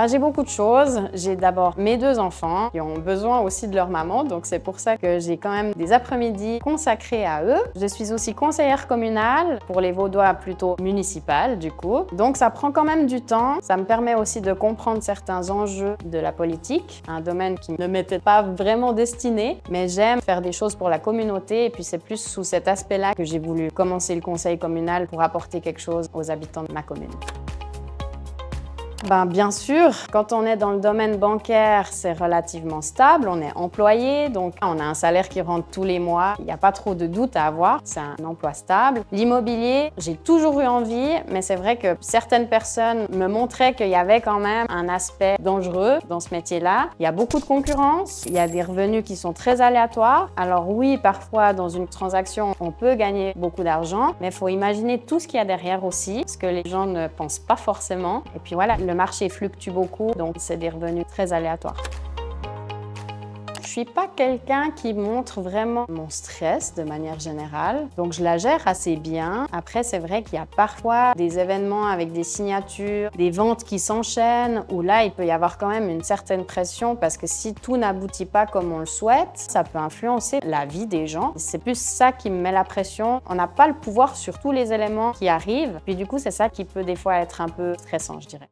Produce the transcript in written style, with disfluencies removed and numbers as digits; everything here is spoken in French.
J'ai beaucoup de choses. J'ai d'abord mes 2 enfants qui ont besoin aussi de leur maman, donc c'est pour ça que j'ai quand même des après-midi consacrés à eux. Je suis aussi conseillère communale, pour les Vaudois plutôt municipale du coup. Donc ça prend quand même du temps. Ça me permet aussi de comprendre certains enjeux de la politique, un domaine qui ne m'était pas vraiment destiné, mais j'aime faire des choses pour la communauté et puis c'est plus sous cet aspect-là que j'ai voulu commencer le conseil communal pour apporter quelque chose aux habitants de ma commune. Bien sûr, quand on est dans le domaine bancaire, c'est relativement stable, on est employé, donc on a un salaire qui rentre tous les mois, il n'y a pas trop de doute à avoir, c'est un emploi stable. L'immobilier, j'ai toujours eu envie, mais c'est vrai que certaines personnes me montraient qu'il y avait quand même un aspect dangereux dans ce métier-là. Il y a beaucoup de concurrence, il y a des revenus qui sont très aléatoires. Alors oui, parfois dans une transaction, on peut gagner beaucoup d'argent, mais il faut imaginer tout ce qu'il y a derrière aussi, ce que les gens ne pensent pas forcément. Et puis voilà, le marché fluctue beaucoup, donc c'est des revenus très aléatoires. Je suis pas quelqu'un qui montre vraiment mon stress de manière générale, donc je la gère assez bien. Après, c'est vrai qu'il y a parfois des événements avec des signatures, des ventes qui s'enchaînent, où là, il peut y avoir quand même une certaine pression parce que si tout n'aboutit pas comme on le souhaite, ça peut influencer la vie des gens. C'est plus ça qui me met la pression. On n'a pas le pouvoir sur tous les éléments qui arrivent, puis du coup, c'est ça qui peut des fois être un peu stressant, je dirais.